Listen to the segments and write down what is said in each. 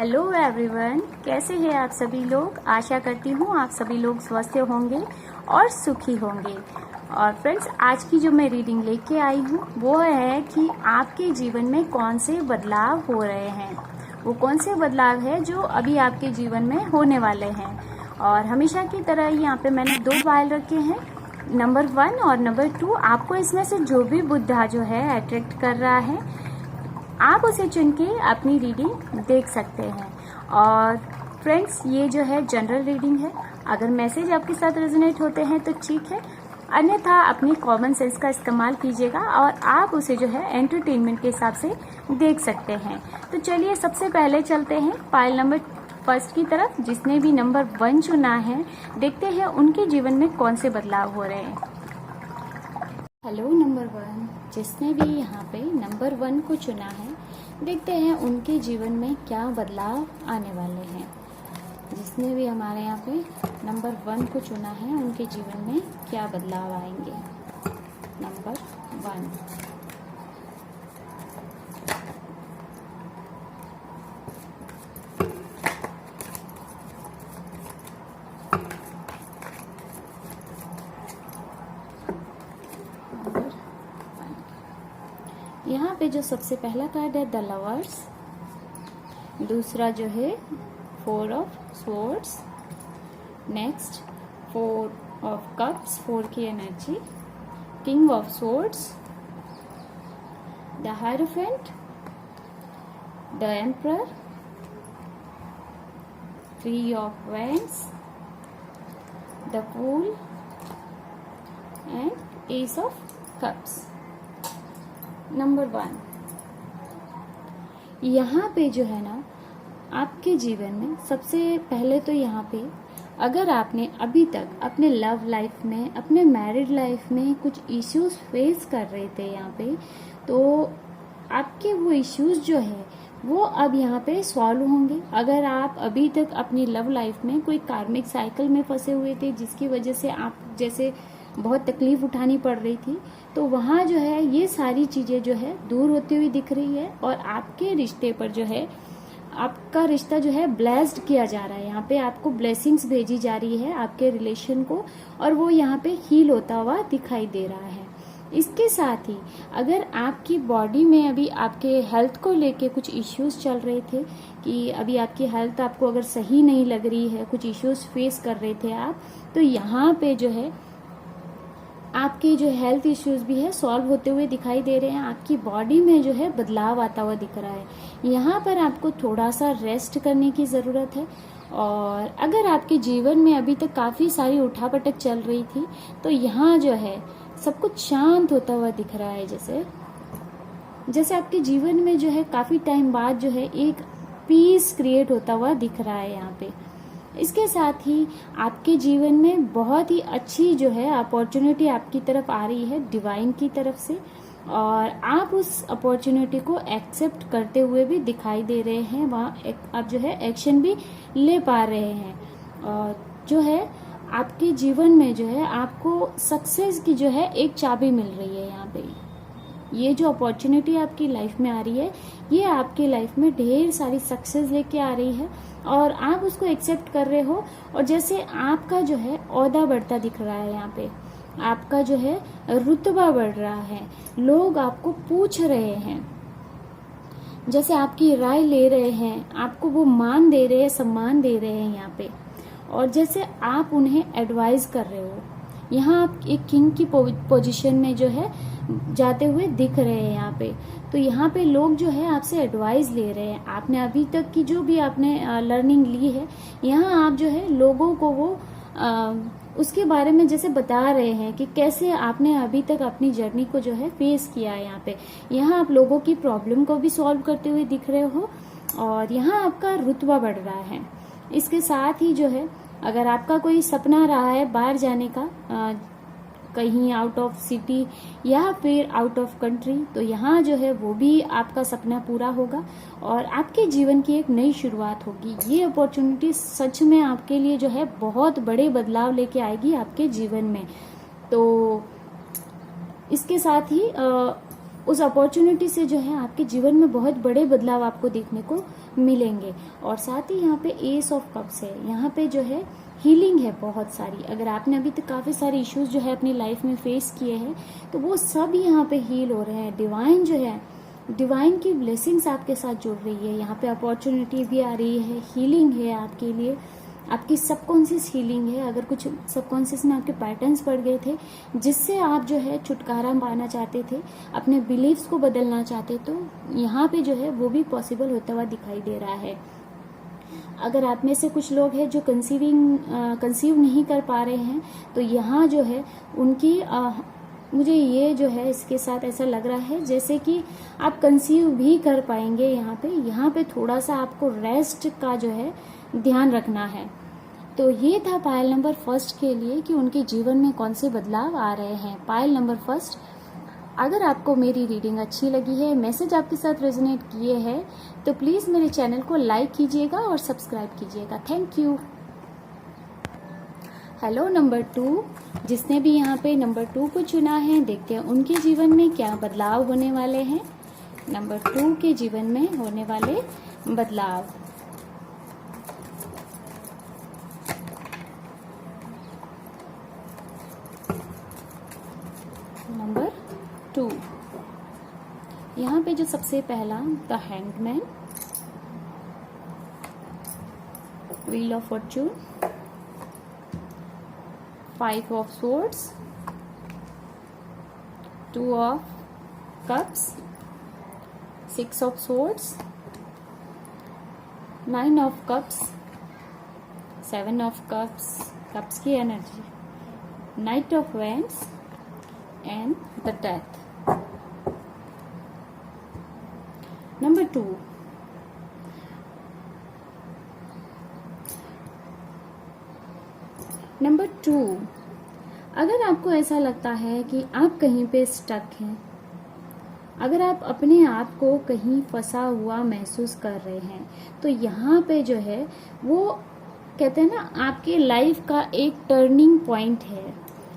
Hello everyone, कैसे हैं आप सभी लोग। आशा करती हूँ आप सभी लोग स्वस्थ होंगे और सुखी होंगे। और फ्रेंड्स, आज की जो मैं रीडिंग लेके आई हूँ वो है कि आपके जीवन में कौन से बदलाव हो रहे हैं। वो कौन से बदलाव है जो अभी आपके जीवन में होने वाले हैं। और हमेशा की तरह यहाँ पे मैंने 2 फाइल रखे हैं, नंबर 1 और नंबर 2। आपको इसमें से जो भी बुद्धा जो है अट्रैक्ट कर रहा है, आप उसे चुन के अपनी रीडिंग देख सकते हैं। और फ्रेंड्स, ये जो है जनरल रीडिंग है। अगर मैसेज आपके साथ रेजोनेट होते हैं तो ठीक है, अन्यथा अपनी कॉमन सेंस का इस्तेमाल कीजिएगा और आप उसे जो है एंटरटेनमेंट के हिसाब से देख सकते हैं। तो चलिए सबसे पहले चलते हैं फाइल नंबर 1 की तरफ। जिसने भी नंबर 1 चुना है, देखते हैं उनके जीवन में कौन से बदलाव हो रहे हैं। हेलो नंबर 1, जिसने भी यहाँ पे नंबर 1 को चुना है, देखते हैं उनके जीवन में क्या बदलाव आने वाले हैं। जिसने भी हमारे यहाँ पे नंबर 1 को चुना है, उनके जीवन में क्या बदलाव आएंगे। नंबर 1। यहाँ पे जो सबसे पहला कार्ड है द लवर्स, दूसरा जो है 4 of swords, next 4 of cups, 4 की energy, king of swords, the hierophant, the emperor, 3 of wands, the fool and ace of cups. Number 1, यहाँ पे जो है ना, आपके जीवन में सबसे पहले तो यहाँ पे अगर आपने अभी तक अपने लव लाइफ में, अपने मैरिड लाइफ में कुछ इश्यूज फेस कर रहे थे यहाँ पे, तो आपके वो इश्यूज जो है वो अब यहाँ पे सॉल्व होंगे। अगर आप अभी तक अपनी लव लाइफ में कोई कार्मिक साइकिल में फंसे हुए थे, जिसकी वजह से आप जैसे बहुत तकलीफ उठानी पड़ रही थी, तो वहाँ जो है ये सारी चीज़ें जो है दूर होती हुई दिख रही है। और आपके रिश्ते पर जो है, आपका रिश्ता जो है ब्लेस्ड किया जा रहा है। यहाँ पे आपको ब्लेसिंग्स भेजी जा रही है आपके रिलेशन को, और वो यहाँ पे हील होता हुआ दिखाई दे रहा है। इसके साथ ही अगर आपकी बॉडी में अभी आपके हेल्थ को लेके कुछ इश्यूज चल रहे थे, कि अभी आपकी हेल्थ आपको अगर सही नहीं लग रही है, कुछ इश्यूज फेस कर रहे थे आप, तो यहाँ पे जो है आपके जो हेल्थ इश्यूज भी है सॉल्व होते हुए दिखाई दे रहे हैं। आपकी बॉडी में जो है बदलाव आता हुआ दिख रहा है। यहाँ पर आपको थोड़ा सा रेस्ट करने की ज़रूरत है। और अगर आपके जीवन में अभी तक काफ़ी सारी उठापटक चल रही थी, तो यहाँ जो है सब कुछ शांत होता हुआ दिख रहा है। जैसे आपके जीवन में जो है काफ़ी टाइम बाद जो है एक पीस क्रिएट होता हुआ दिख रहा है यहाँ पे। इसके साथ ही आपके जीवन में बहुत ही अच्छी जो है अपॉर्चुनिटी आपकी तरफ आ रही है डिवाइन की तरफ से, और आप उस अपॉर्चुनिटी को एक्सेप्ट करते हुए भी दिखाई दे रहे हैं। वहाँ आप जो है एक्शन भी ले पा रहे हैं। और जो है आपके जीवन में जो है आपको सक्सेस की जो है एक चाबी मिल रही है। यहाँ पे ये जो अपॉर्चुनिटी आपकी लाइफ में आ रही है, ये आपकी लाइफ में ढेर सारी सक्सेस लेके आ रही है, और आप उसको एक्सेप्ट कर रहे हो। और जैसे आपका जो है ओहदा बढ़ता दिख रहा है, यहाँ पे आपका जो है रुतबा बढ़ रहा है, लोग आपको पूछ रहे हैं, जैसे आपकी राय ले रहे हैं, आपको वो मान दे रहे हैं, सम्मान दे रहे हैं यहाँ पे। और जैसे आप उन्हें एडवाइस कर रहे हो, यहाँ आप एक किंग की पोजीशन में जो है जाते हुए दिख रहे हैं यहाँ पे। तो यहाँ पे लोग जो है आपसे एडवाइस ले रहे हैं। आपने अभी तक की जो भी आपने लर्निंग ली है, यहाँ आप जो है लोगों को वो उसके बारे में जैसे बता रहे हैं कि कैसे आपने अभी तक अपनी जर्नी को जो है फेस किया है यहाँ पे। यहाँ आप लोगों की प्रॉब्लम को भी सॉल्व करते हुए दिख रहे हो, और यहाँ आपका रुतबा बढ़ रहा है। इसके साथ ही जो है अगर आपका कोई सपना रहा है बाहर जाने का, कहीं आउट ऑफ सिटी या फिर आउट ऑफ कंट्री, तो यहाँ जो है वो भी आपका सपना पूरा होगा और आपके जीवन की एक नई शुरुआत होगी। ये अपॉर्चुनिटी सच में आपके लिए जो है बहुत बड़े बदलाव लेके आएगी आपके जीवन में। तो इसके साथ ही उस अपॉर्चुनिटी से जो है आपके जीवन में बहुत बड़े बदलाव आपको देखने को मिलेंगे। और साथ ही यहाँ पे एस ऑफ कप्स है, यहाँ पे जो है हीलिंग है बहुत सारी। अगर आपने अभी तक काफ़ी सारे इश्यूज जो है अपनी लाइफ में फेस किए हैं तो वो सब यहाँ पे हील हो रहे हैं। डिवाइन जो है, डिवाइन की ब्लेसिंग्स आपके साथ जुड़ रही है। यहाँ पे अपॉर्चुनिटी भी आ रही है, हीलिंग है आपके लिए, आपकी सबकॉन्शियस हीलिंग है। अगर कुछ सबकॉन्शियस में आपके पैटर्न्स पड़ गए थे जिससे आप जो है छुटकारा पाना चाहते थे, अपने बिलीव्स को बदलना चाहते, तो यहाँ पे जो है वो भी पॉसिबल होता हुआ दिखाई दे रहा है। अगर आप में से कुछ लोग हैं जो कंसीव नहीं कर पा रहे हैं, तो यहाँ जो है उनकी मुझे ये जो है इसके साथ ऐसा लग रहा है जैसे कि आप कंसीव भी कर पाएंगे। यहाँ पे थोड़ा सा आपको रेस्ट का जो है ध्यान रखना है। तो ये था पायल नंबर फर्स्ट के लिए कि उनके जीवन में कौन से बदलाव आ रहे हैं। पायल नंबर फर्स्ट, अगर आपको मेरी रीडिंग अच्छी लगी है, मैसेज आपके साथ रेजोनेट किए हैं, तो प्लीज़ मेरे चैनल को लाइक कीजिएगा और सब्सक्राइब कीजिएगा। Thank you. हेलो नंबर 2, जिसने भी यहाँ पे नंबर 2 को चुना है, देखते हैं उनके जीवन में क्या बदलाव होने वाले हैं। नंबर 2 के जीवन में होने वाले बदलाव। नंबर 2, यहाँ पे जो सबसे पहला the hangman, wheel of Fortune, 5 of swords, 2 of cups, 6 of swords, 9 of cups, 7 of cups, cups की energy, Knight of Wands and the Death. Number 2, number 2, अगर आपको ऐसा लगता है कि आप कहीं पे स्टक हैं, अगर आप अपने आप को कहीं फंसा हुआ महसूस कर रहे हैं, तो यहाँ पे जो है वो कहते हैं ना आपके लाइफ का एक टर्निंग पॉइंट है।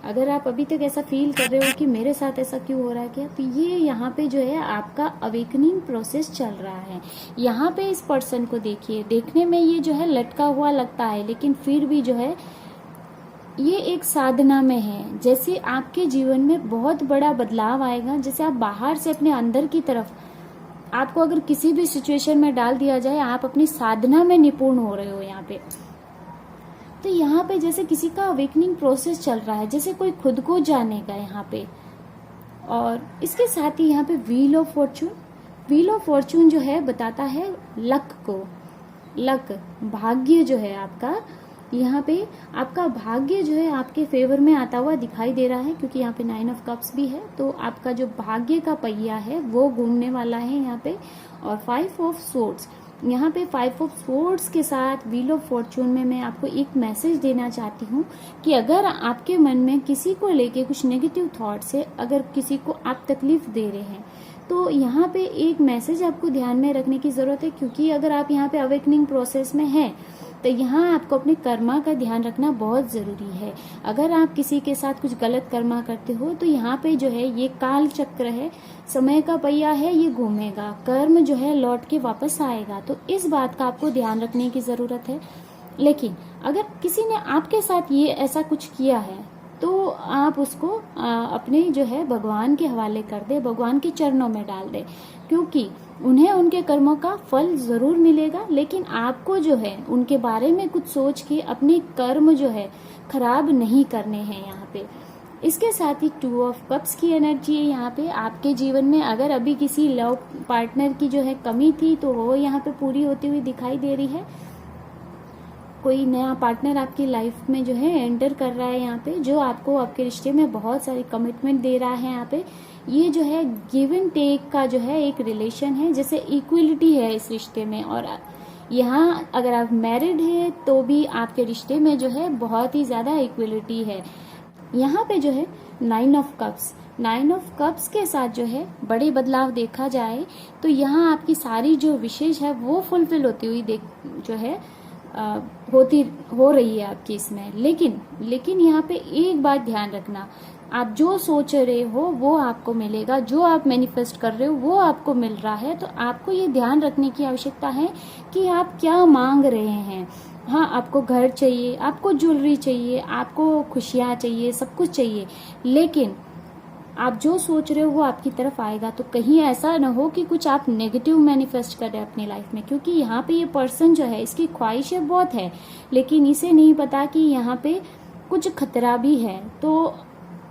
अगर आप अभी तक ऐसा फील कर रहे हो कि मेरे साथ ऐसा क्यों हो रहा है क्या, तो ये यहाँ पे जो है आपका अवेकनिंग प्रोसेस चल रहा है। यहाँ पे इस पर्सन को देखिए, देखने में ये जो है लटका हुआ लगता है, लेकिन फिर भी जो है ये एक साधना में है। जैसे आपके जीवन में बहुत बड़ा बदलाव आएगा, जैसे आप बाहर से अपने अंदर की तरफ, आपको अगर किसी भी सिचुएशन में डाल दिया जाए, आप अपनी साधना में निपुण हो रहे हो यहाँ पे। तो यहाँ पे जैसे किसी का अवेकनिंग प्रोसेस चल रहा है, जैसे कोई खुद को जानेगा यहाँ पे। और इसके साथ ही यहाँ पे wheel of Fortune, wheel of Fortune जो है बताता है लक को, लक भाग्य जो है आपका, यहाँ पे आपका भाग्य जो है आपके फेवर में आता हुआ दिखाई दे रहा है, क्योंकि यहाँ पे 9 ऑफ कप्स भी है। तो आपका जो भाग्य का पहिया है वो घूमने वाला है यहाँ पे। और 5 ऑफ सोर्ड्स, यहाँ पे 5 ऑफ सोर्ड्स के साथ व्हील ऑफ फॉर्चून में मैं आपको एक मैसेज देना चाहती हूँ कि अगर आपके मन में किसी को लेके कुछ नेगेटिव थॉट्स है, अगर किसी को आप तकलीफ दे रहे हैं, तो यहाँ पे एक मैसेज आपको ध्यान में रखने की ज़रूरत है। क्योंकि अगर आप यहाँ पे अवेकनिंग प्रोसेस में हैं, तो यहाँ आपको अपने कर्मा का ध्यान रखना बहुत ज़रूरी है। अगर आप किसी के साथ कुछ गलत कर्मा करते हो, तो यहाँ पे जो है ये काल चक्र है, समय का पहिया है, ये घूमेगा, कर्म जो है लौट के वापस आएगा। तो इस बात का आपको ध्यान रखने की ज़रूरत है। लेकिन अगर किसी ने आपके साथ ये ऐसा कुछ किया है, तो आप उसको अपने जो है भगवान के हवाले कर दे, भगवान के चरणों में डाल दे, क्योंकि उन्हें उनके कर्मों का फल जरूर मिलेगा। लेकिन आपको जो है उनके बारे में कुछ सोच के अपने कर्म जो है खराब नहीं करने हैं यहाँ पे। इसके साथ ही 2 ऑफ कप्स की एनर्जी है यहाँ पे। आपके जीवन में अगर अभी किसी लव पार्टनर की जो है कमी थी, तो वो यहाँ पे पूरी होती हुई दिखाई दे रही है। कोई नया पार्टनर आपकी लाइफ में जो है एंटर कर रहा है यहाँ पे, जो आपको आपके रिश्ते में बहुत सारी कमिटमेंट दे रहा है यहाँ पे। ये जो है गिव एंड टेक का जो है एक रिलेशन है, जैसे इक्वलिटी है इस रिश्ते में। और यहाँ अगर आप मैरिड है तो भी आपके रिश्ते में जो है बहुत ही ज़्यादा इक्वलिटी है। यहाँ पे जो है 9 ऑफ कप्स, 9 ऑफ कप्स के साथ जो है बड़े बदलाव देखा जाए, तो यहाँ आपकी सारी जो विशेष है वो फुलफिल होती हुई जो है हो रही है आपकी इसमें। लेकिन यहाँ पे एक बात ध्यान रखना, आप जो सोच रहे हो वो आपको मिलेगा, जो आप मैनिफेस्ट कर रहे हो वो आपको मिल रहा है। तो आपको ये ध्यान रखने की आवश्यकता है कि आप क्या मांग रहे हैं। हाँ, आपको घर चाहिए, आपको ज्वेलरी चाहिए, आपको खुशियाँ चाहिए, सब कुछ चाहिए, लेकिन आप जो सोच रहे हो वो आपकी तरफ आएगा। तो कहीं ऐसा ना हो कि कुछ आप नेगेटिव मैनिफेस्ट कर रहे हैं अपनी लाइफ में, क्योंकि यहाँ पे ये पर्सन जो है इसकी ख्वाहिशें बहुत है, लेकिन इसे नहीं पता कि यहाँ पे कुछ खतरा भी है। तो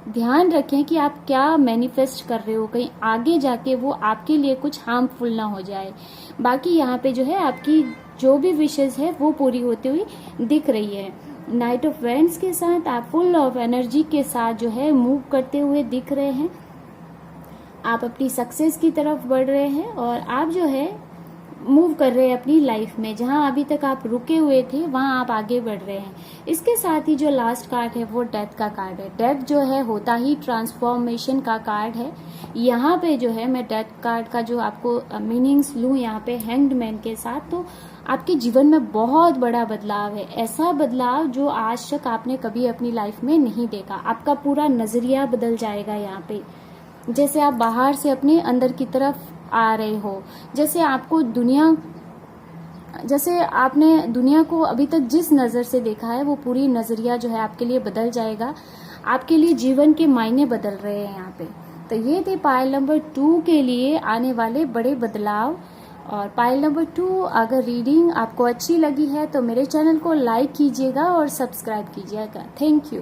ध्यान रखें कि आप क्या मैनिफेस्ट कर रहे हो, कहीं आगे जाके वो आपके लिए कुछ हार्मफुल ना हो जाए। बाकी यहाँ पे जो है आपकी जो भी विशेष है वो पूरी होती हुई दिख रही है। नाइट ऑफ वेंड्स के साथ आप फुल ऑफ एनर्जी के साथ जो है मूव करते हुए दिख रहे हैं। आप अपनी सक्सेस की तरफ बढ़ रहे हैं और आप जो है मूव कर रहे हैं अपनी लाइफ में। जहां अभी तक आप रुके हुए थे वहां आप आगे बढ़ रहे हैं। इसके साथ ही जो लास्ट कार्ड है वो डेथ का कार्ड है। डेथ जो है होता ही ट्रांसफॉर्मेशन का कार्ड है। यहाँ पे जो है मैं डेथ कार्ड का जो आपको मीनिंग्स लूँ यहाँ पे हैंग्ड मैन के साथ, तो आपके जीवन में बहुत बड़ा बदलाव है। ऐसा बदलाव जो आज तक आपने कभी अपनी लाइफ में नहीं देखा। आपका पूरा नजरिया बदल जाएगा यहाँ पे। जैसे आप बाहर से अपने अंदर की तरफ आ रहे हो, जैसे आपने दुनिया को अभी तक जिस नज़र से देखा है वो पूरी नज़रिया जो है आपके लिए बदल जाएगा। आपके लिए जीवन के मायने बदल रहे हैं यहाँ पे। तो ये थे पायल नंबर 2 के लिए आने वाले बड़े बदलाव। और पायल नंबर 2 अगर रीडिंग आपको अच्छी लगी है तो मेरे चैनल को लाइक कीजिएगा और सब्सक्राइब कीजिएगा। Thank you.